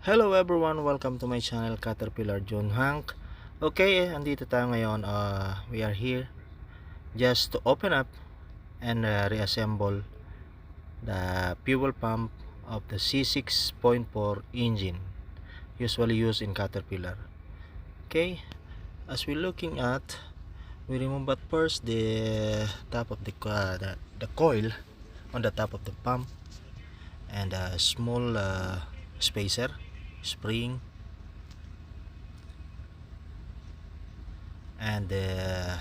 Hello everyone, welcome to my channel Caterpillar John Hank. Okay, andito tayo ngayon. We are here just to open up and reassemble the fuel pump of the C6.4 engine usually used in Caterpillar. Okay, as we're looking at, we remove at first the top of the coil on the top of the pump and a small spacer, spring, and the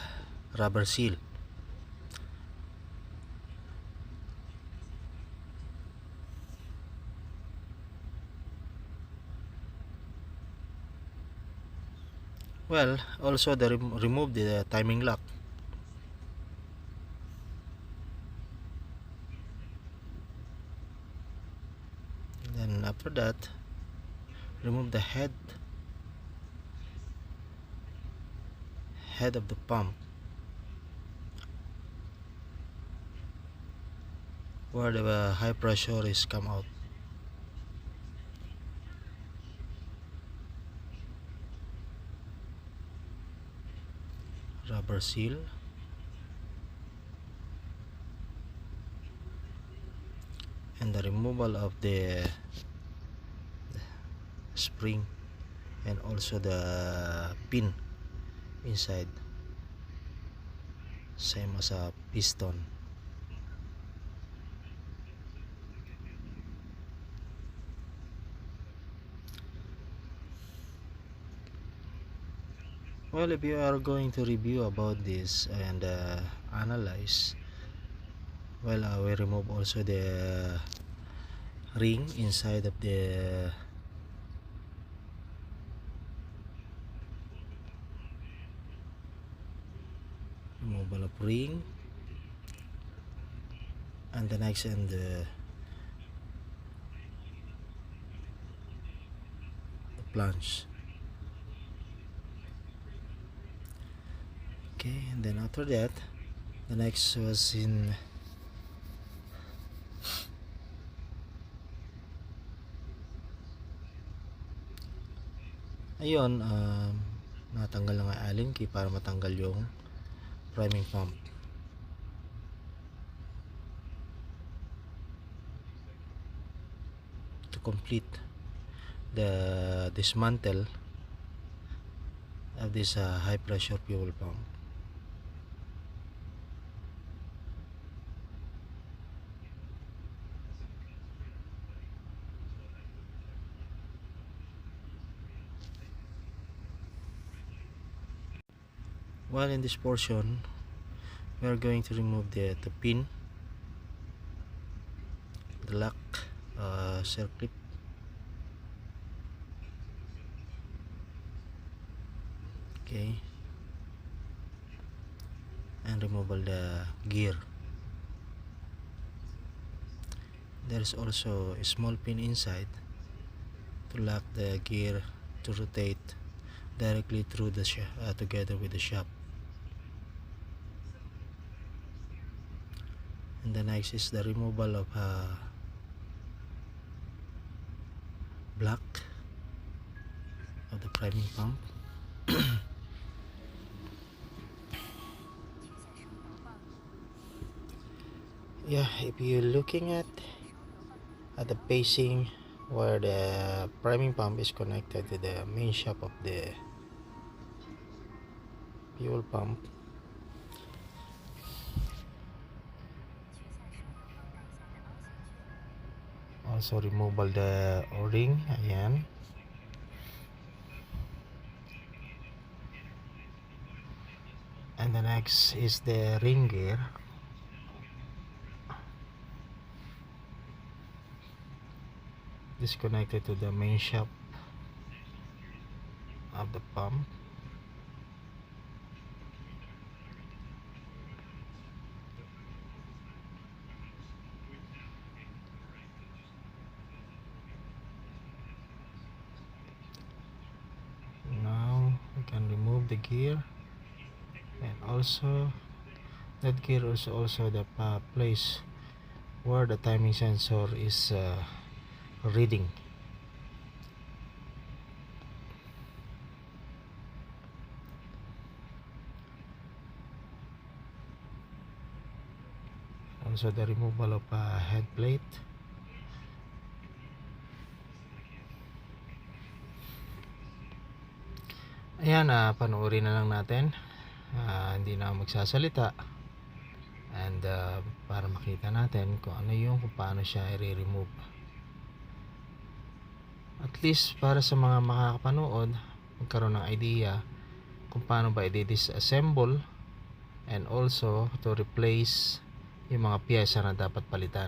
rubber seal. Well, also remove the timing lock. Then after that, remove the head of the pump where the high pressure is come out. Rubber seal. And the removal of the spring and also the pin inside, same as a piston. Well, if you are going to review about this and analyze, well, we remove also the ring inside of the removal of ring, and the next and the flange. Okay, and then after that, the next was in ayun, natanggal na nga allen key para matanggal yung priming pump. To complete the dismantle of this high pressure fuel pump. While in this portion, we are going to remove the pin, the lock circuit, okay, and removal the gear. There is also a small pin inside to lock the gear to rotate directly through the together with the shaft. And the next is the removal of block of the priming pump. Yeah, if you're looking at the pacing where the priming pump is connected to the main shaft of the fuel pump, also removal the o-ring, ayan, and the next is the ring gear. Disconnected to the main shaft of the pump. Now we can remove the gear, and also that gear is also the place where the timing sensor is reading. also the removal of head plate. Ayan, panoorin na lang natin. Hindi na ako magsasalita, and para makita natin kung paano siya i-remove, at least para sa mga makakapanood magkaroon ng idea kung paano ba i-disassemble, and also to replace yung mga piyesa na dapat palitan.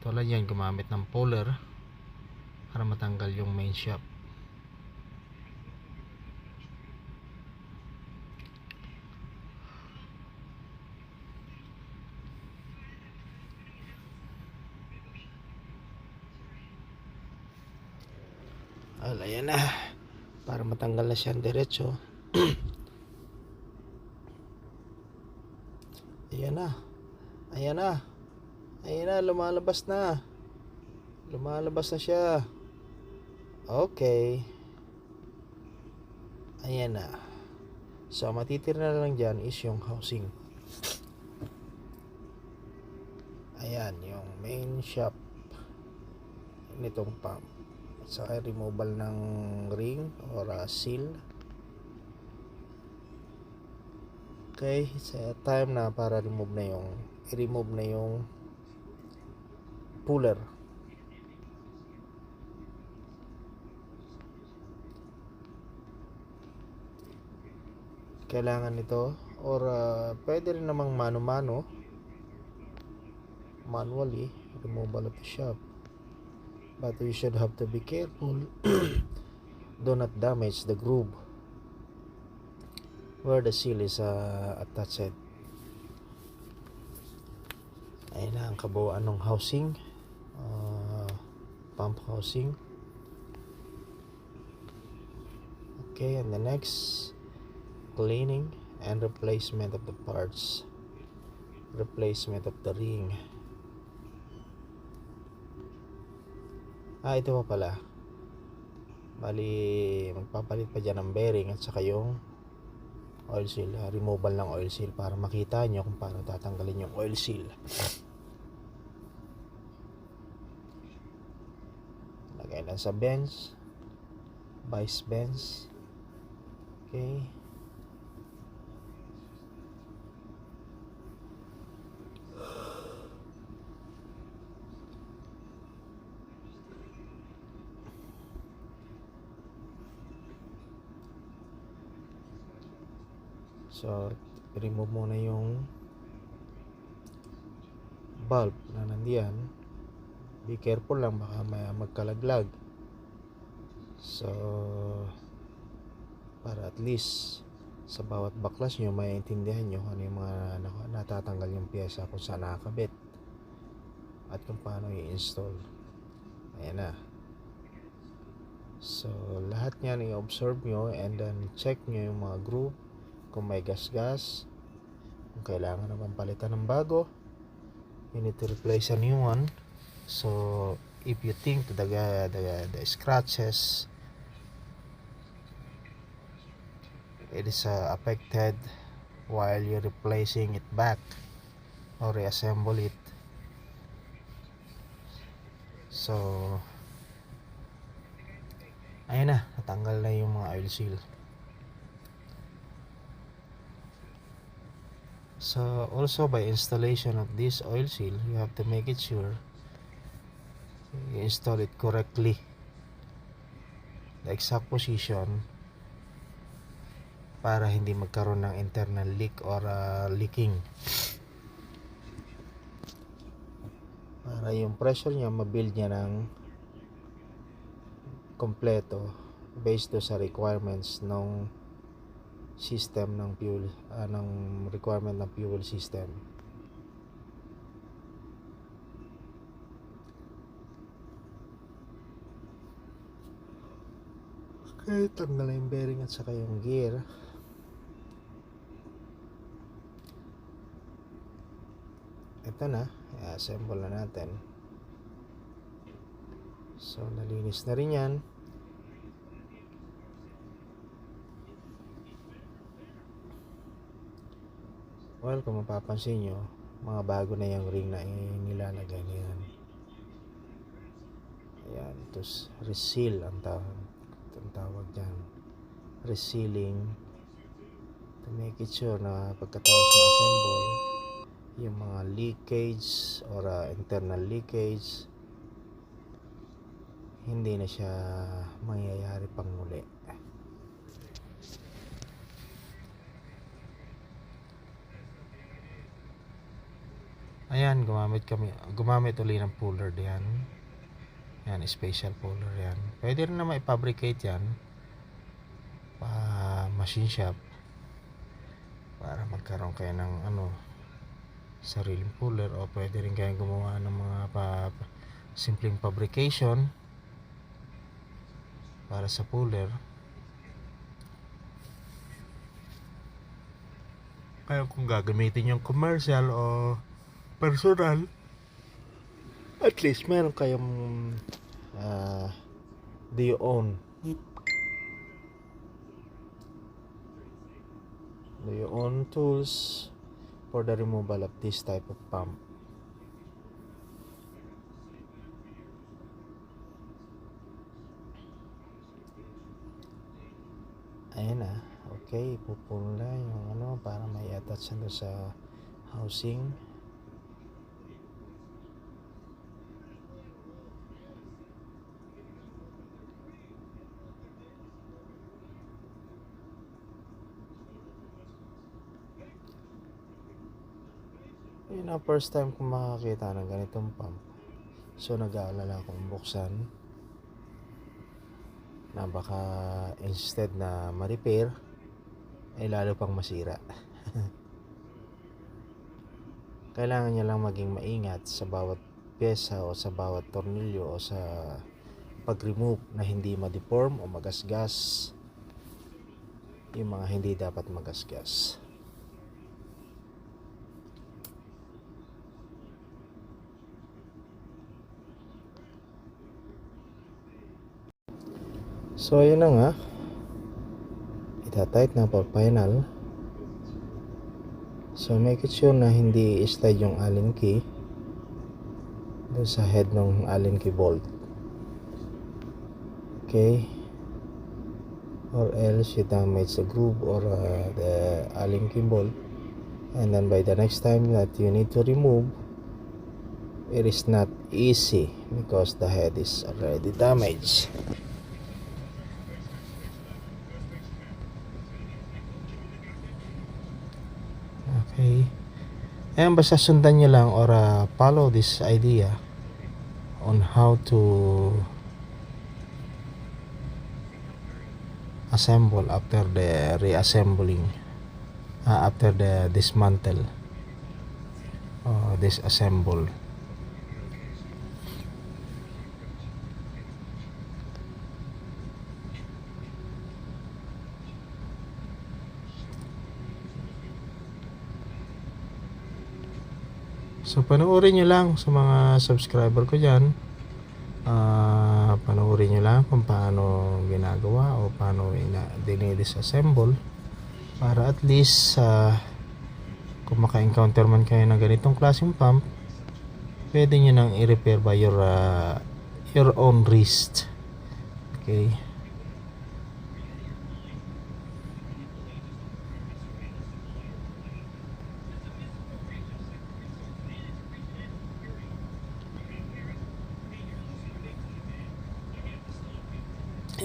Tulad yan, gumamit ng puller para matanggal yung main shaft. Ayan na, para matanggal na siya diretso. Ayan na, ayan na, ayan na, lumalabas na siya. Okay, ayan na. So matitira na lang dyan is yung housing. Ayan yung main shaft nitong pump, saka removal ng ring or seal. Okay, sa time na para i-remove na yung puller. Kailangan nito, or pwede rin namang manually removal of the shaft, but you should have to be careful do not damage the groove where the seal is attached. Ayan na ang kabuuan ng housing, pump housing. Okay, and the next, cleaning and replacement of the parts, replacement of the ring. Ito pa pala, bali magpapalit pa dyan ng bearing at saka yung oil seal, removal ng oil seal, para makita nyo kung paano tatanggalin yung oil seal. Lagay lang sa bench, vice bench. Okay, so remove muna yung bulb na nandiyan. Be careful lang, baka may magkalaglag. So para at least sa bawat baklas nyo maintindihan nyo ano yung mga natatanggal yung pyesa, kung saan nakakabit at kung paano i-install. Ayan na. So lahat yan i-observe nyo, and then check nyo yung mga groove, kung may gas, kung kailangan naman palitan ng bago, you need to replace a new one. So if you think the scratches, it is affected while you're replacing it back or reassemble it, so ayun na, natanggal na yung mga oil seal. So also by installation of this oil seal, you have to make it sure you install it correctly, the exact position, para hindi magkaroon ng internal leak or leaking, para yung pressure niya mabuild niya ng kompleto based sa requirements ng system ng fuel, ng requirement ng fuel system. Okay, tanggal na yung bearing at saka yung gear. Ito na, i-assemble na natin. So nalinis na rin yan. Well, kung mapapansin nyo, mga bago na yung ring na nilalagay niyan. Ayan, tapos reseal ang tawag dyan, resealing, to make it sure na pagkatapos ma-assemble yung mga leakage or internal leakage hindi na siya mangyayari pang muli. Ayan, gumamit uli ng puller diyan. Yan, special puller yan. Pwede rin na ma-fabricate yan pa machine shop para magkaroon kayo ng sariling puller, o pwede rin kayo gumawa ng mga simpleng fabrication para sa puller. Kaya kung gagamitin yung commercial o personal, at least meron kayong do you own tools for the removal of this type of pump. Ayan na. Okay, ipupula yung para may attach nito sa housing. Yun ang first time kong makakita ng ganitong pump. So nag-aalala akong buksan na baka instead na ma-repair ay lalo pang masira. Kailangan niya lang maging maingat sa bawat pyesa o sa bawat tornilyo o sa pag-remove na hindi ma-deform o magasgas yung mga hindi dapat magasgas. So yun na nga, itatight na for final. So make it sure na hindi slide yung Allen key doon sa head ng Allen key bolt. Okay, or else you damage the groove or the Allen key bolt, and then by the next time that you need to remove, it is not easy because the head is already damaged. Okay, ayan, basta sundan nyo lang or follow this idea on how to assemble after the reassembling, after the dismantle, disassemble. So panoorin nyo lang sa mga subscriber ko dyan, panoorin nyo lang kung paano ginagawa o paano dinidisassemble, para at least kung maka-encounter man kayo ng ganitong klaseng pump, pwede nyo nang i-repair by your own wrist. Okay,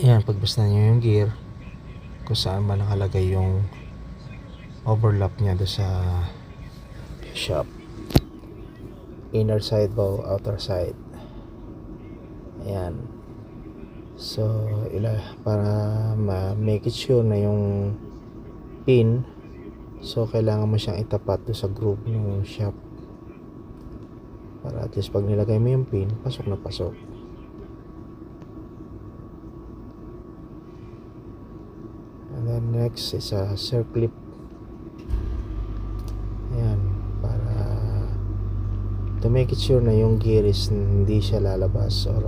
ayan, pagbasta nyo yung gear kung saan ba nakalagay yung overlap nya do sa shop, inner side ba o outer side. Ayan, so para ma-make it sure na yung pin, so kailangan mo siyang itapat do sa groove ng shop para at least pag nilagay mo yung pin, pasok na pasok. And then next is a circlip. Ayan, para to make it sure na yung gear is hindi siya lalabas or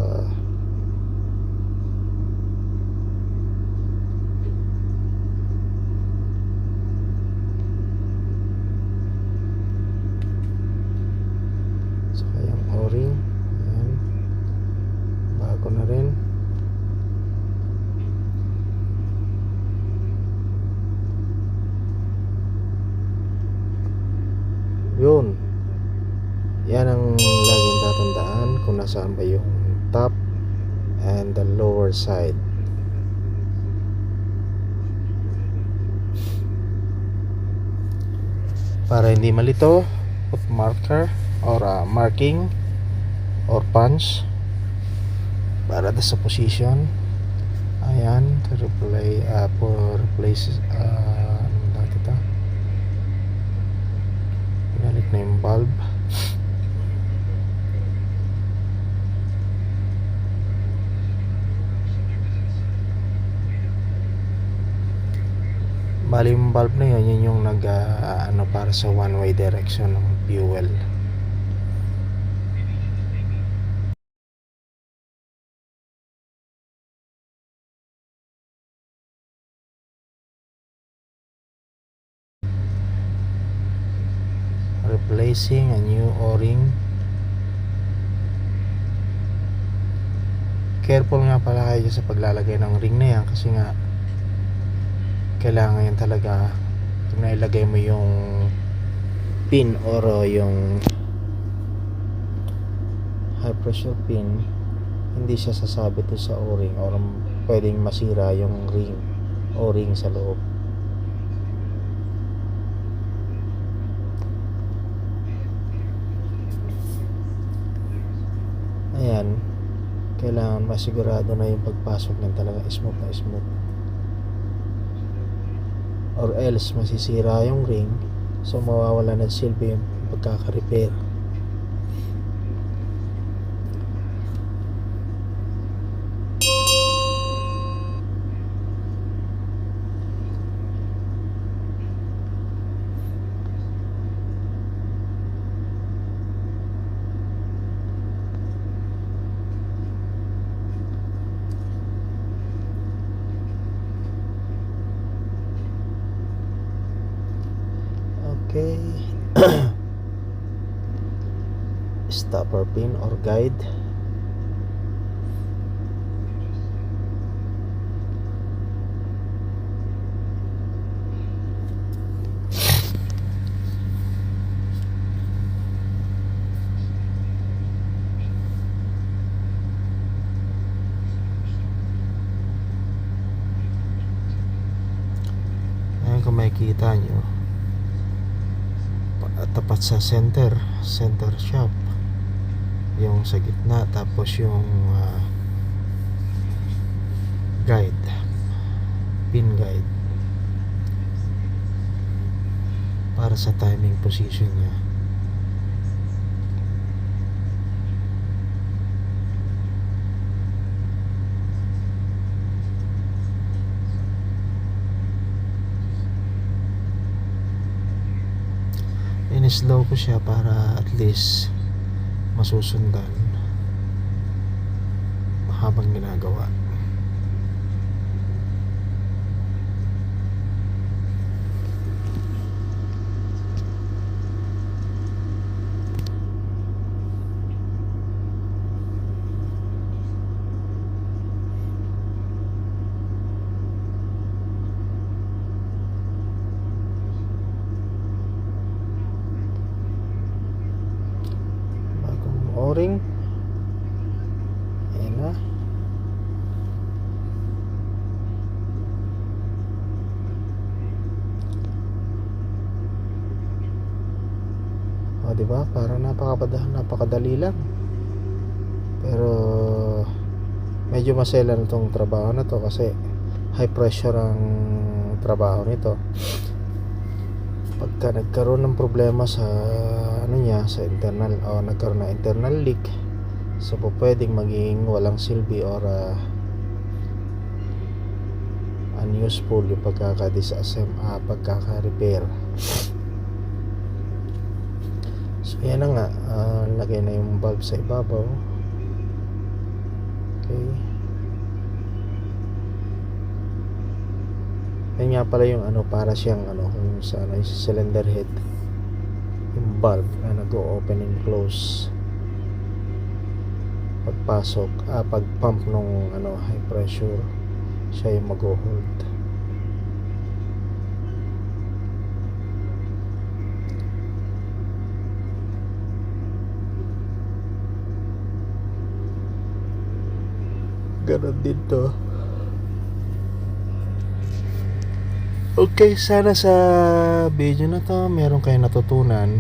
nasaan ba yung top and the lower side. Para hindi malito, put marker or marking or punch para sa position. Ayan, to replace ano natin ito, galit na yung bulb. Bali yung bulb na yun, yun yung ano para sa one way direction ng fuel. Replacing a new o-ring. Careful nga pala kayo sa paglalagay ng ring na yan, kasi nga kailangan yan talaga pag nailagay mo yung pin or yung high pressure pin, hindi siya sasabit sa o-ring or pwedeng masira yung ring o-ring sa loob. Ayan, kailangan masigurado na yung pagpasok ng talaga smooth na smooth, or else masisira yung ring, so mawawala ng silbi yung pagkaka-repair. Okay. Stopper pin or guide. Ayan, kung makikita nyo, tapat sa center shop yung sa gitna, tapos yung guide, pin guide para sa timing position nya. In-slow ko siya para at least masusundan habang ginagawa. O-ring, ayan na. O diba, parang napakadali lang, pero medyo masela na tong trabaho na to kasi high pressure ang trabaho nito. Pagka nagkaroon ng problema sa ano niya, sa internal, o nagkaroon ng internal leak, so po pwedeng maging walang silbi or unuseful yung pagkaka-repair. So yan na nga, lagay na yung bulb sa ibabaw. Okay, yan nga pala yung ano, para siyang ano, yung sa ano, yung cylinder head, yung bulb na nag-o-open and close pagpasok, pag pump nung ano, high pressure, siya yung mag-hold. Ganon din to. Okay, sana sa video na to meron kayong natutunan